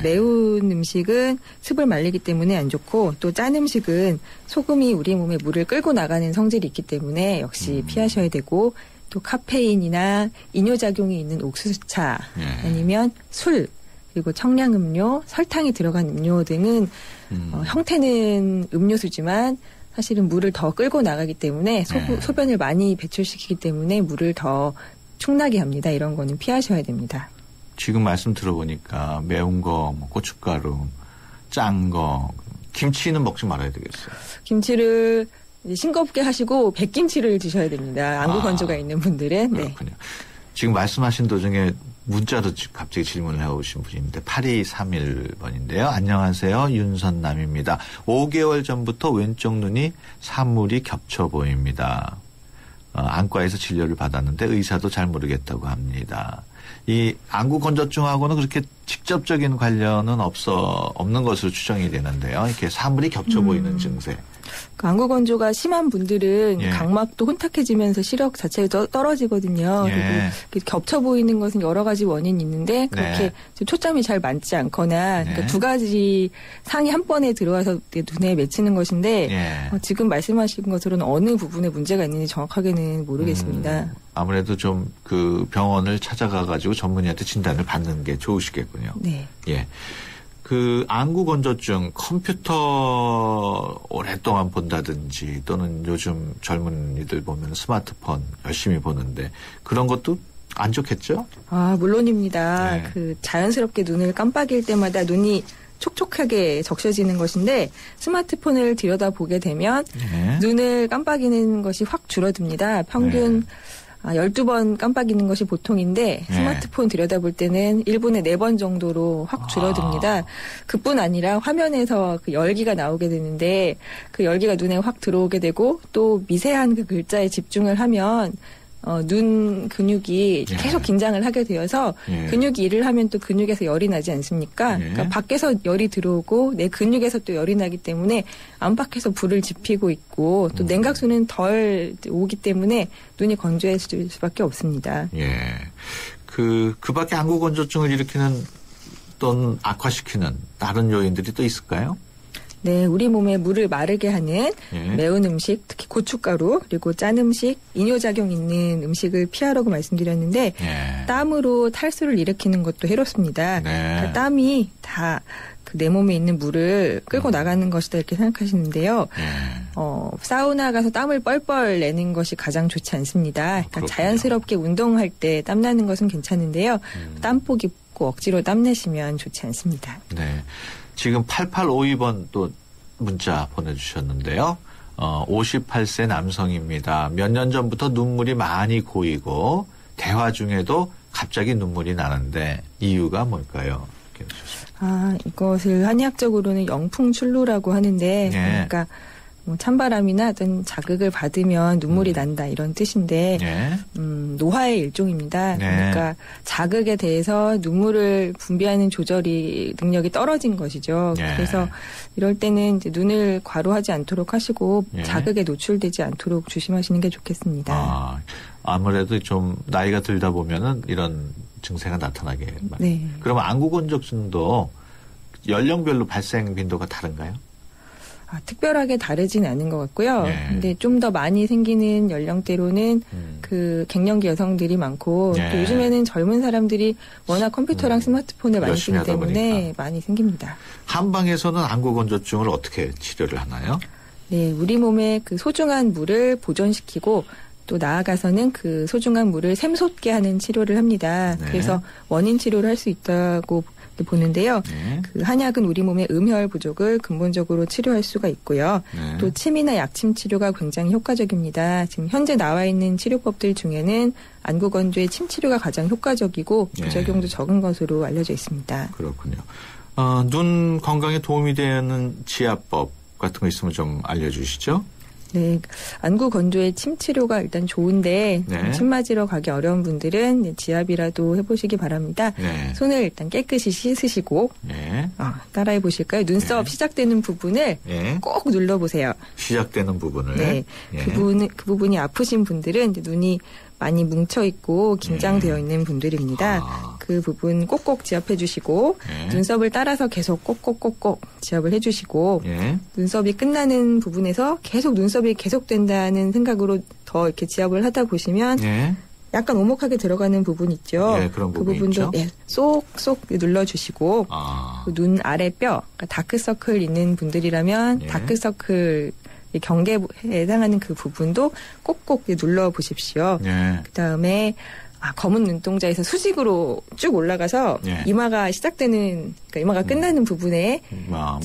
매운 음식은 습을 말리기 때문에 안 좋고 또 짠 음식은 소금이 우리 몸에 물을 끌고 나가는 성질이 있기 때문에 역시 피하셔야 되고 또 카페인이나 이뇨작용이 있는 옥수수차 아니면 술 그리고 청량음료, 설탕이 들어간 음료 등은 형태는 음료수지만 사실은 물을 더 끌고 나가기 때문에 소변을 많이 배출시키기 때문에 물을 더 축나게 합니다. 이런 거는 피하셔야 됩니다. 지금 말씀 들어보니까 매운 거, 고춧가루, 짠 거, 김치는 먹지 말아야 되겠어요. 김치를 싱겁게 하시고 백김치를 드셔야 됩니다. 안구 건조가 있는 분들은. 그렇군요. 지금 말씀하신 도중에 문자로 갑자기 질문을 해오신 분인데 8231번인데요. 안녕하세요. 윤선남입니다. 5개월 전부터 왼쪽 눈이 사물이 겹쳐 보입니다. 안과에서 진료를 받았는데 의사도 잘 모르겠다고 합니다. 이 안구 건조증하고는 그렇게 직접적인 관련은 없는 것으로 추정이 되는데요. 이렇게 사물이 겹쳐 보이는 증세. 그 안구 건조가 심한 분들은 예. 각막도 혼탁해지면서 시력 자체가 떨어지거든요. 예. 그리고 겹쳐 보이는 것은 여러 가지 원인이 있는데 그렇게 네. 초점이 잘 맞지 않거나 네. 그러니까 두 가지 상이 한 번에 들어와서 눈에 맺히는 것인데 예. 지금 말씀하신 것으로는 어느 부분에 문제가 있는지 정확하게는 모르겠습니다. 아무래도 좀 그 병원을 찾아가가지고 전문의한테 진단을 받는 게 좋으시겠군요. 네. 예. 그 안구 건조증 컴퓨터 오랫동안 본다든지 또는 요즘 젊은이들 보면 스마트폰 열심히 보는데 그런 것도 안 좋겠죠? 아, 물론입니다. 네. 그 자연스럽게 눈을 깜빡일 때마다 눈이 촉촉하게 적셔지는 것인데 스마트폰을 들여다보게 되면 네. 눈을 깜빡이는 것이 확 줄어듭니다. 평균 12번 깜빡이는 것이 보통인데 스마트폰 들여다볼 때는 1분에 4번 정도로 확 줄어듭니다. 그뿐 아니라 화면에서 그 열기가 나오게 되는데 그 열기가 눈에 확 들어오게 되고 또 미세한 그 글자에 집중을 하면 눈 근육이 계속 긴장을 하게 되어서 근육이 일을 하면 또 근육에서 열이 나지 않습니까? 그러니까 밖에서 열이 들어오고 내 근육에서 또 열이 나기 때문에 안팎에서 불을 지피고 있고 또 냉각수는 덜 오기 때문에 눈이 건조해질 수밖에 없습니다. 예. 그 밖에 안구 건조증을 일으키는 또는 악화시키는 다른 요인들이 또 있을까요? 네, 우리 몸에 물을 마르게 하는 매운 음식, 특히 고춧가루, 그리고 짠 음식, 이뇨작용 있는 음식을 피하라고 말씀드렸는데 땀으로 탈수를 일으키는 것도 해롭습니다. 그러니까 땀이 다 그 내 몸에 있는 물을 끌고 나가는 것이다 이렇게 생각하시는데요. 사우나 가서 땀을 뻘뻘 내는 것이 가장 좋지 않습니다. 그러니까 자연스럽게 운동할 때 땀 나는 것은 괜찮은데요. 땀복 입고 억지로 땀 내시면 좋지 않습니다. 네. 지금 8852번 또 문자 보내주셨는데요. 58세 남성입니다. 몇 년 전부터 눈물이 많이 고이고 대화 중에도 갑자기 눈물이 나는데 이유가 뭘까요? 아, 이것을 한의학적으로는 영풍출루라고 하는데 그러니까 뭐 찬바람이나 어떤 자극을 받으면 눈물이 난다 이런 뜻인데 노화의 일종입니다. 그러니까 자극에 대해서 눈물을 분비하는 조절이 능력이 떨어진 것이죠. 그래서 이럴 때는 이제 눈을 과로하지 않도록 하시고 자극에 노출되지 않도록 조심하시는 게 좋겠습니다. 아무래도 좀 나이가 들다 보면은 이런 증세가 나타나게. 네. 그러면 안구 건조증도 연령별로 발생 빈도가 다른가요? 특별하게 다르진 않은 것 같고요. 근데 좀 더 많이 생기는 연령대로는 그 갱년기 여성들이 많고 또 요즘에는 젊은 사람들이 워낙 컴퓨터랑 스마트폰을 많이 쓰기 때문에 보니까. 많이 생깁니다. 한방에서는 안구 건조증을 어떻게 치료를 하나요? 네, 우리 몸에 그 소중한 물을 보존시키고 또 나아가서는 그 소중한 물을 샘솟게 하는 치료를 합니다. 그래서 원인 치료를 할 수 있다고 보는데요. 그 한약은 우리 몸의 음혈 부족을 근본적으로 치료할 수가 있고요. 또 침이나 약침 치료가 굉장히 효과적입니다. 지금 현재 나와 있는 치료법들 중에는 안구 건조의 침 치료가 가장 효과적이고 부작용도 적은 것으로 알려져 있습니다. 그렇군요. 눈 건강에 도움이 되는 지압법 같은 거 있으면 좀 알려주시죠. 네, 안구 건조의 침 치료가 일단 좋은데 침 맞으러 가기 어려운 분들은 지압이라도 해보시기 바랍니다. 손을 일단 깨끗이 씻으시고 따라해 보실까요? 눈썹 시작되는 부분을 꼭 눌러보세요. 시작되는 부분을? 네, 그 부분이 아프신 분들은 눈이 많이 뭉쳐있고 긴장되어 있는 분들입니다. 그 부분 꼭꼭 지압해 주시고 눈썹을 따라서 계속 꼭꼭꼭꼭 지압을 해주시고 눈썹이 끝나는 부분에서 계속 눈썹이 계속된다는 생각으로 더 이렇게 지압을 하다 보시면 약간 오목하게 들어가는 부분 있죠. 그런 그 부분도 쏙쏙 눌러주시고 그 눈 아래 뼈, 그러니까 다크서클 있는 분들이라면 다크서클 경계에 해당하는 그 부분도 꼭꼭 눌러 보십시오. 그다음에 검은 눈동자에서 수직으로 쭉 올라가서 이마가 시작되는, 그러니까 이마가 끝나는 부분에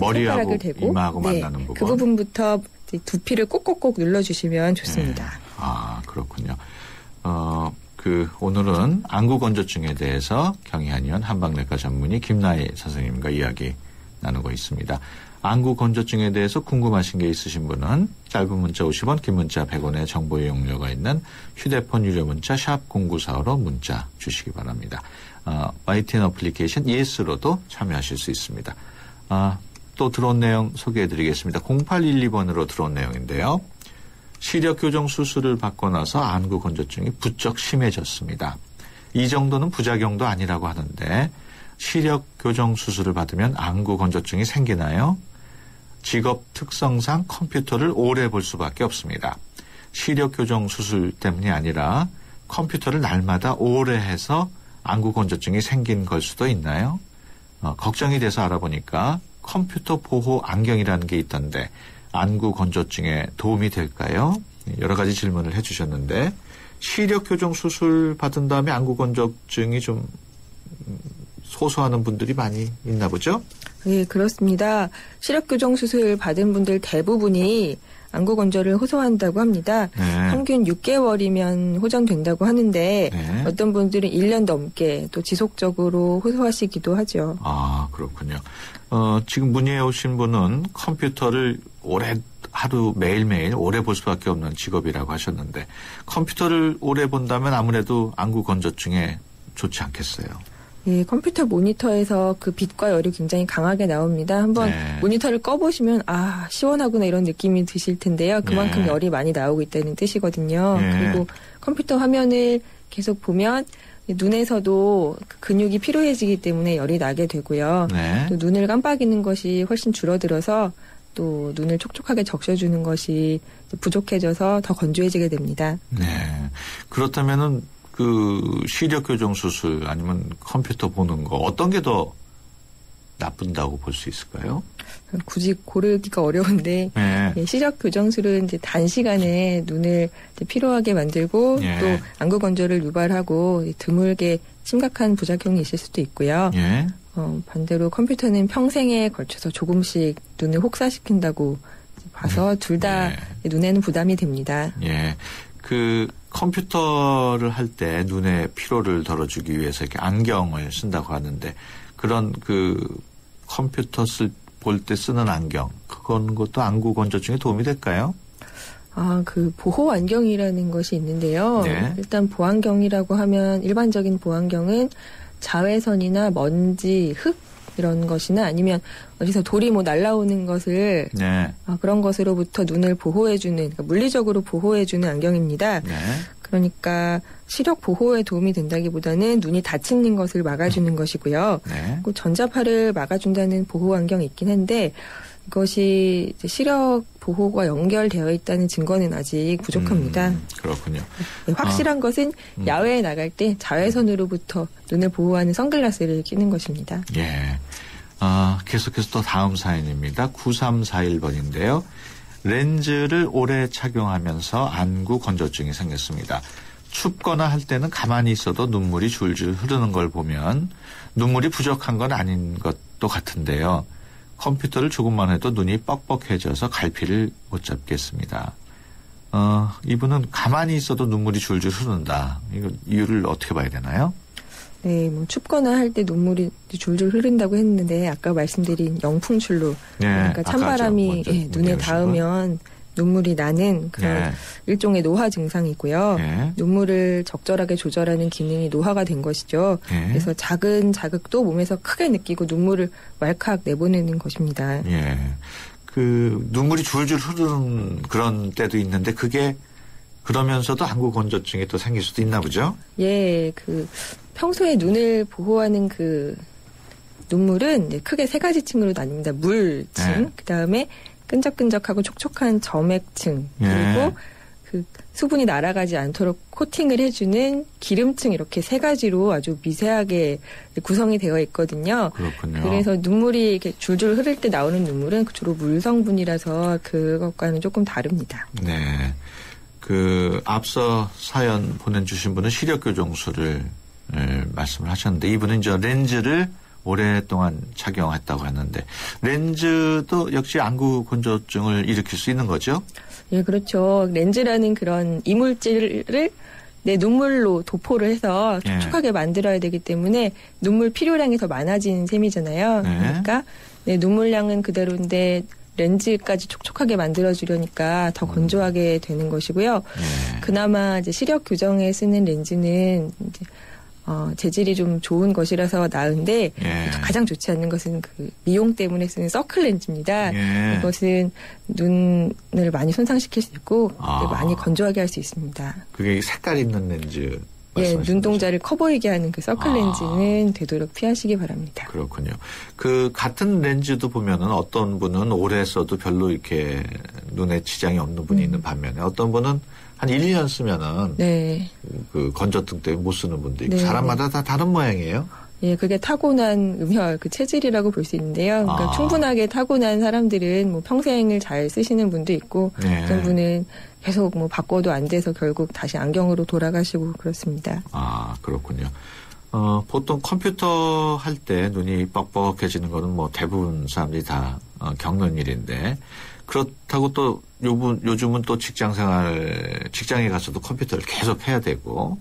머리하고 대고 이마하고 만나는 부분. 그 부분부터 두피를 꼭꼭꼭 눌러주시면 좋습니다. 그렇군요. 오늘은 안구 건조증에 대해서 경희한의원 한방내과 전문의 김나희 선생님과 이야기 나누고 있습니다. 안구 건조증에 대해서 궁금하신 게 있으신 분은 짧은 문자 50원, 긴 문자 100원의 정보 이용료가 있는 휴대폰 유료 문자 샵 0945로 문자 주시기 바랍니다. YTN 어플리케이션 예스로도 참여하실 수 있습니다. 또 들어온 내용 소개해드리겠습니다. 0812번으로 들어온 내용인데요. 시력 교정 수술을 받고 나서 안구 건조증이 부쩍 심해졌습니다. 이 정도는 부작용도 아니라고 하는데 시력 교정 수술을 받으면 안구 건조증이 생기나요? 직업 특성상 컴퓨터를 오래 볼 수밖에 없습니다. 시력 교정 수술 때문이 아니라 컴퓨터를 날마다 오래 해서 안구 건조증이 생긴 걸 수도 있나요? 걱정이 돼서 알아보니까 컴퓨터 보호 안경이라는 게 있던데 안구 건조증에 도움이 될까요? 여러 가지 질문을 해주셨는데 시력 교정 수술 받은 다음에 안구 건조증이 좀 소소하는 분들이 많이 있나 보죠? 네, 그렇습니다. 시력 교정 수술 받은 분들 대부분이 안구 건조를 호소한다고 합니다. 네. 평균 6개월이면 호전된다고 하는데 네. 어떤 분들은 1년 넘게 또 지속적으로 호소하시기도 하죠. 아, 그렇군요. 지금 문의해 오신 분은 컴퓨터를 하루 매일매일 오래 볼 수밖에 없는 직업이라고 하셨는데 컴퓨터를 오래 본다면 아무래도 안구 건조증에 좋지 않겠어요? 예, 컴퓨터 모니터에서 그 빛과 열이 굉장히 강하게 나옵니다. 한번 모니터를 꺼보시면 시원하구나 이런 느낌이 드실 텐데요. 그만큼 열이 많이 나오고 있다는 뜻이거든요. 그리고 컴퓨터 화면을 계속 보면 눈에서도 근육이 피로해지기 때문에 열이 나게 되고요. 또 눈을 깜빡이는 것이 훨씬 줄어들어서 또 눈을 촉촉하게 적셔주는 것이 부족해져서 더 건조해지게 됩니다. 네. 그렇다면은 그 시력 교정 수술 아니면 컴퓨터 보는 거 어떤 게 더 나쁜다고 볼 수 있을까요? 굳이 고르기가 어려운데 시력 교정술은 이제 단시간에 눈을 이제 피로하게 만들고 또 안구 건조를 유발하고 드물게 심각한 부작용이 있을 수도 있고요. 반대로 컴퓨터는 평생에 걸쳐서 조금씩 눈을 혹사시킨다고 봐서 둘 다 눈에는 부담이 됩니다. 그 컴퓨터를 할 때 눈의 피로를 덜어주기 위해서 이렇게 안경을 쓴다고 하는데 그런 그 컴퓨터 볼 때 쓰는 안경 것도 안구 건조증에 도움이 될까요? 그 보호 안경이라는 것이 있는데요. 일단 보안경이라고 하면 일반적인 보안경은 자외선이나 먼지, 흙 이런 것이나 아니면 어디서 돌이 날아오는 것을 그런 것으로부터 눈을 보호해주는 그러니까 물리적으로 보호해주는 안경입니다. 그러니까 시력 보호에 도움이 된다기보다는 눈이 다치는 것을 막아주는 것이고요. 그 전자파를 막아준다는 보호 안경이 있긴 한데 이것이 이제 시력 보호가 연결되어 있다는 증거는 아직 부족합니다. 그렇군요. 확실한 것은 야외에 나갈 때 자외선으로부터 눈을 보호하는 선글라스를 끼는 것입니다. 계속해서 또 다음 사연입니다. 9341번인데요. 렌즈를 오래 착용하면서 안구 건조증이 생겼습니다. 춥거나 할 때는 가만히 있어도 눈물이 줄줄 흐르는 걸 보면 눈물이 부족한 건 아닌 것도 같은데요. 컴퓨터를 조금만 해도 눈이 뻑뻑해져서 갈피를 못 잡겠습니다. 이분은 가만히 있어도 눈물이 줄줄 흐른다. 이거 이유를 어떻게 봐야 되나요? 네, 춥거나 할 때 눈물이 줄줄 흐른다고 했는데 아까 말씀드린 영풍출로 그러니까 찬바람이 눈에 닿으면 눈물이 나는 그런 일종의 노화 증상이고요. 눈물을 적절하게 조절하는 기능이 노화가 된 것이죠. 그래서 작은 자극도 몸에서 크게 느끼고 눈물을 왈칵 내보내는 것입니다. 그 눈물이 줄줄 흐르는 그런 때도 있는데 그게 그러면서도 안구 건조증이 또 생길 수도 있나 보죠? 평소에 눈을 보호하는 그 눈물은 크게 세 가지 층으로 나뉩니다. 물층, 그 다음에 끈적끈적하고 촉촉한 점액층, 그리고 그 수분이 날아가지 않도록 코팅을 해주는 기름층 이렇게 세 가지로 아주 미세하게 구성이 되어 있거든요. 그렇군요. 그래서 눈물이 이렇게 줄줄 흐를 때 나오는 눈물은 주로 물 성분이라서 그것과는 조금 다릅니다. 그 앞서 사연 보내주신 분은 시력 교정술을 말씀을 하셨는데 이분은 저 렌즈를 오랫동안 착용했다고 하는데 렌즈도 역시 안구 건조증을 일으킬 수 있는 거죠? 그렇죠. 렌즈라는 그런 이물질을 내 눈물로 도포를 해서 촉촉하게 만들어야 되기 때문에 눈물 필요량이 더 많아진 셈이잖아요. 그러니까 내 눈물량은 그대로인데 렌즈까지 촉촉하게 만들어주려니까 더 건조하게 되는 것이고요. 그나마 이제 시력 교정에 쓰는 렌즈는 이제 재질이 좀 좋은 것이라서 나은데 예. 가장 좋지 않는 것은 그 미용 때문에 쓰는 서클 렌즈입니다. 예. 이것은 눈을 많이 손상시킬 수 있고 많이 건조하게 할 수 있습니다. 그게 색깔 있는 렌즈. 예, 눈동자를 커 보이게 하는 그 서클 렌즈는 되도록 피하시기 바랍니다. 그렇군요. 그 같은 렌즈도 보면은 어떤 분은 오래 써도 별로 이렇게 눈에 지장이 없는 분이 있는 반면에 어떤 분은 한 1년 쓰면은 네. 그 건조증 때문에 못 쓰는 분도 있고 네. 사람마다 다 다른 모양이에요. 예, 그게 타고난 음혈, 그 체질이라고 볼 수 있는데요. 그러니까 충분하게 타고난 사람들은 뭐 평생을 잘 쓰시는 분도 있고, 네. 어떤 분은 계속 뭐 바꿔도 안 돼서 결국 다시 안경으로 돌아가시고 그렇습니다. 아, 그렇군요. 보통 컴퓨터 할 때 눈이 뻑뻑해지는 거는 뭐 대부분 사람들이 다 겪는 일인데, 그렇다고 또 요즘은 또 직장에 가서도 컴퓨터를 계속 해야 되고,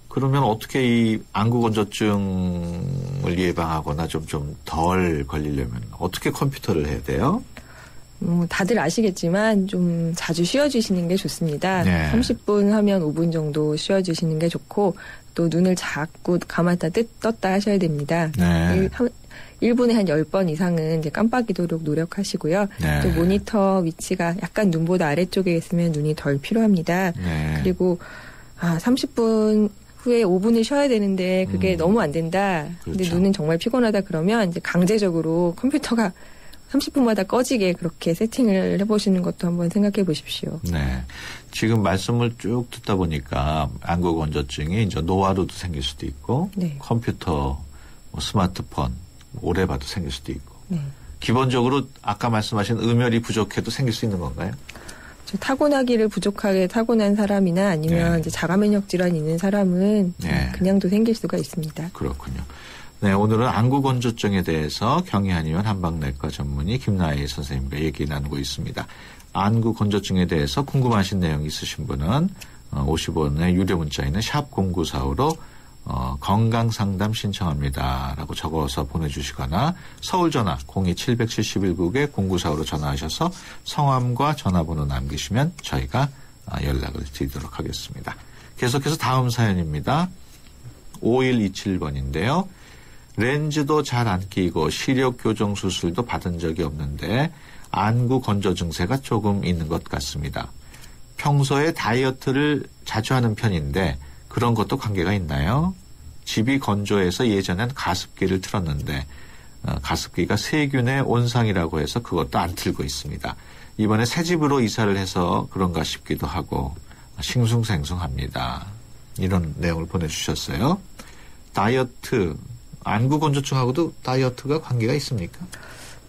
그러면 어떻게 이 안구 건조증을 예방하거나 좀 덜 걸리려면 어떻게 컴퓨터를 해야 돼요? 다들 아시겠지만 좀 자주 쉬어주시는 게 좋습니다. 네. 30분 하면 5분 정도 쉬어주시는 게 좋고 또 눈을 자꾸 감았다 떴다 하셔야 됩니다. 네. 1분에 한 10번 이상은 이제 깜빡이도록 노력하시고요. 네. 또 모니터 위치가 약간 눈보다 아래쪽에 있으면 눈이 덜 필요합니다. 네. 그리고 30분 후에 5분을 쉬어야 되는데 그게 너무 안 된다. 근데 그렇죠. 눈은 정말 피곤하다 그러면 이제 강제적으로 컴퓨터가 30분마다 꺼지게 그렇게 세팅을 해보시는 것도 한번 생각해 보십시오. 네. 지금 말씀을 쭉 듣다 보니까 안구 건조증이 이제 노화로도 생길 수도 있고, 네. 컴퓨터, 스마트폰, 오래 봐도 생길 수도 있고, 네. 기본적으로 아까 말씀하신 음혈이 부족해도 생길 수 있는 건가요? 타고나기를 부족하게 타고난 사람이나 아니면 네. 이제 자가면역 질환이 있는 사람은 네. 그냥도 생길 수가 있습니다. 그렇군요. 네, 오늘은 안구 건조증에 대해서 경희한의원 한방내과 전문의 김나희 선생님과 얘기 나누고 있습니다. 안구 건조증에 대해서 궁금하신 내용 있으신 분은 50원의 유료 문자에는 샵 0945로 건강상담 신청합니다 라고 적어서 보내주시거나 서울 전화 02771국에 0945로 전화하셔서 성함과 전화번호 남기시면 저희가 연락을 드리도록 하겠습니다. 계속해서 다음 사연입니다. 5127번인데요. 렌즈도 잘 안 끼고 시력 교정 수술도 받은 적이 없는데 안구 건조 증세가 조금 있는 것 같습니다. 평소에 다이어트를 자주 하는 편인데 그런 것도 관계가 있나요? 집이 건조해서 예전엔 가습기를 틀었는데 가습기가 세균의 온상이라고 해서 그것도 안 틀고 있습니다. 이번에 새 집으로 이사를 해서 그런가 싶기도 하고 싱숭생숭합니다. 이런 내용을 보내주셨어요. 다이어트, 안구 건조증하고도 다이어트가 관계가 있습니까?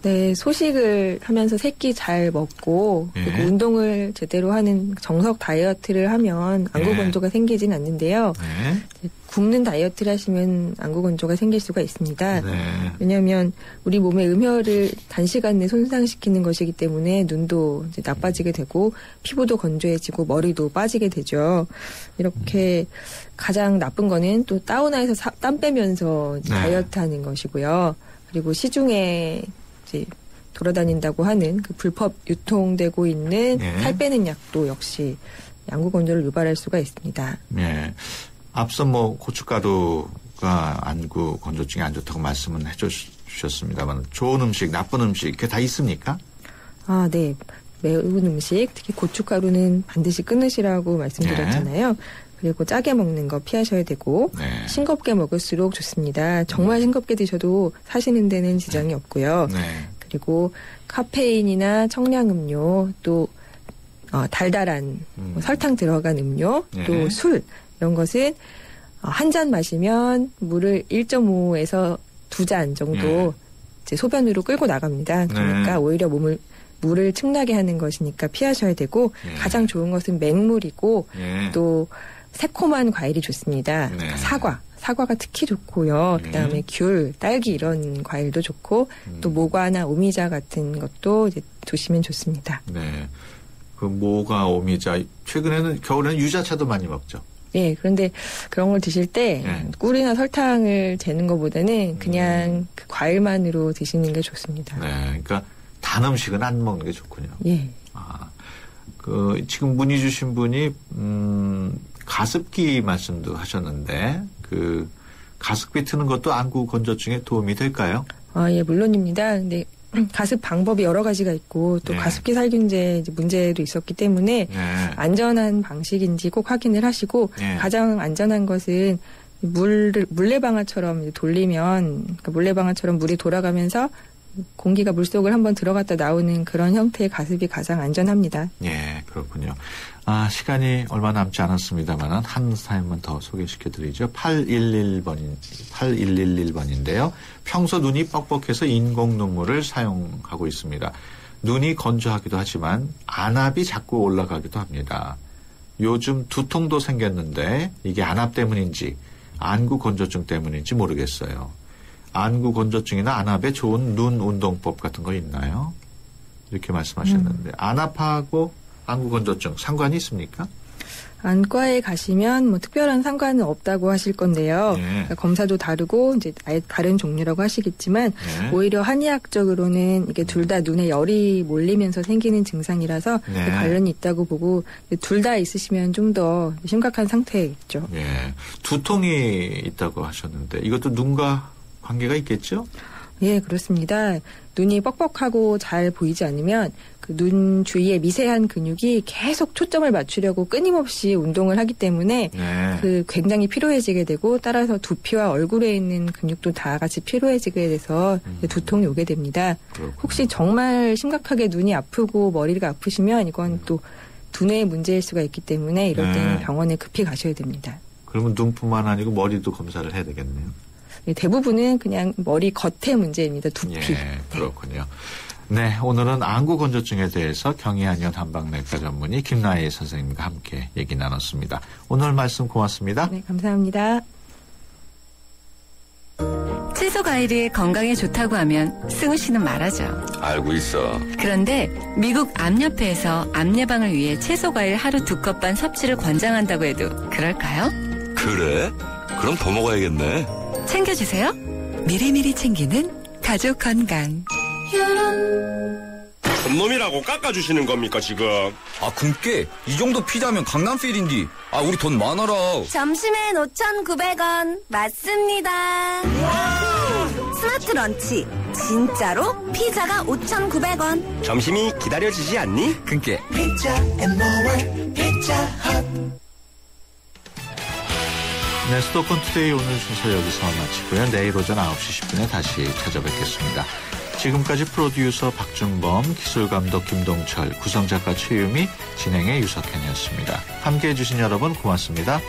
네, 소식을 하면서 새끼 잘 먹고 예. 그리고 운동을 제대로 하는 정석 다이어트를 하면 안구 예. 건조가 생기진 않는데요. 네. 굶는 다이어트를 하시면 안구 건조가 생길 수가 있습니다. 네. 왜냐하면 우리 몸의 음혈을 단시간 내에 손상시키는 것이기 때문에 눈도 이제 나빠지게 되고 피부도 건조해지고 머리도 빠지게 되죠. 이렇게 가장 나쁜 거는 또 사우나에서 땀 빼면서 이제 네. 다이어트하는 것이고요. 그리고 시중에 이제 돌아다닌다고 하는 그 불법 유통되고 있는 네. 살 빼는 약도 역시 안구 건조를 유발할 수가 있습니다. 네. 앞서 고춧가루가 안구 건조증이 안 좋다고 말씀은 해주셨습니다만 좋은 음식, 나쁜 음식 이렇게 다 있습니까? 아, 네. 매운 음식, 특히 고춧가루는 반드시 끊으시라고 말씀드렸잖아요. 그리고 짜게 먹는 거 피하셔야 되고 네. 싱겁게 먹을수록 좋습니다. 정말 싱겁게 드셔도 사시는 데는 지장이 없고요. 네. 그리고 카페인이나 청량음료 또 달달한 설탕 들어간 음료 네. 또 술 이런 것은 한 잔 마시면 물을 1.5에서 2잔 정도 이제 소변으로 끌고 나갑니다. 그러니까 오히려 물을 측나게 하는 것이니까 피하셔야 되고 가장 좋은 것은 맹물이고 또 새콤한 과일이 좋습니다. 사과가 특히 좋고요. 그다음에 귤, 딸기 이런 과일도 좋고 또 모과나 오미자 같은 것도 이제 드시면 좋습니다. 네. 그 모과, 오미자 최근에는 겨울에는 유자차도 많이 먹죠. 네, 그런데 그런 걸 드실 때 꿀이나 설탕을 재는 것보다는 그냥 그 과일만으로 드시는 게 좋습니다. 네, 그러니까 단 음식은 안 먹는 게 좋군요. 예. 지금 문의 주신 분이 가습기 말씀도 하셨는데 그 가습기 트는 것도 안구 건조증에 도움이 될까요? 예, 물론입니다. 근데 가습 방법이 여러 가지가 있고 또 가습기 살균제 문제도 있었기 때문에 안전한 방식인지 꼭 확인을 하시고 가장 안전한 것은 물레방아처럼 돌리면 그러니까 물레방아처럼 물이 돌아가면서 공기가 물속을 한번 들어갔다 나오는 그런 형태의 가습이 가장 안전합니다. 예, 그렇군요. 시간이 얼마 남지 않았습니다만 한 사연만 더 소개시켜드리죠. 8111번인데요. 평소 눈이 뻑뻑해서 인공 눈물을 사용하고 있습니다. 눈이 건조하기도 하지만 안압이 자꾸 올라가기도 합니다. 요즘 두통도 생겼는데 이게 안압 때문인지 안구 건조증 때문인지 모르겠어요. 안구 건조증이나 안압에 좋은 눈 운동법 같은 거 있나요? 이렇게 말씀하셨는데 안압하고 안구 건조증 상관이 있습니까? 안과에 가시면 뭐 특별한 상관은 없다고 하실 건데요. 그러니까 검사도 다르고 이제 아예 다른 종류라고 하시겠지만 오히려 한의학적으로는 이게 둘 다 눈에 열이 몰리면서 생기는 증상이라서 관련이 있다고 보고 둘 다 있으시면 좀 더 심각한 상태겠죠. 예, 두통이 있다고 하셨는데 이것도 눈과 관계가 있겠죠? 예, 그렇습니다. 눈이 뻑뻑하고 잘 보이지 않으면 그 눈 주위에 미세한 근육이 계속 초점을 맞추려고 끊임없이 운동을 하기 때문에 그 굉장히 피로해지게 되고 따라서 두피와 얼굴에 있는 근육도 다 같이 피로해지게 돼서 두통이 오게 됩니다. 그렇구나. 혹시 정말 심각하게 눈이 아프고 머리가 아프시면 이건 또 두뇌의 문제일 수가 있기 때문에 이럴 때는 병원에 급히 가셔야 됩니다. 그러면 눈뿐만 아니고 머리도 검사를 해야 되겠네요. 대부분은 그냥 머리 겉의 문제입니다. 두피. 예, 그렇군요. 네, 오늘은 안구 건조증에 대해서 경희한의원 한방내과 전문의 김나혜 선생님과 함께 얘기 나눴습니다. 오늘 말씀 고맙습니다. 네, 감사합니다. 채소 과일이 건강에 좋다고 하면 승우 씨는 말하죠. 알고 있어. 그런데 미국 암협회에서 암 예방을 위해 채소 과일 하루 2컵 반 섭취를 권장한다고 해도 그럴까요? 그래? 그럼 더 먹어야겠네. 챙겨주세요. 미리미리 챙기는 가족 건강. 놈이라고 깎아주시는 겁니까 지금? 금께 이 정도 피자면 강남필인디. 우리 돈 많아라. 점심엔 5,900원 맞습니다. 스마트 런치 진짜로 피자가 5,900원. 점심이 기다려지지 않니? 근께 피자 앤 모어 피자 헛. 네, 수도권 투데이 오늘 순서 여기서 마치고요. 내일 오전 9시 10분에 다시 찾아뵙겠습니다. 지금까지 프로듀서 박준범, 기술감독 김동철, 구성작가 최유미, 진행의 유석현이었습니다. 함께해 주신 여러분 고맙습니다.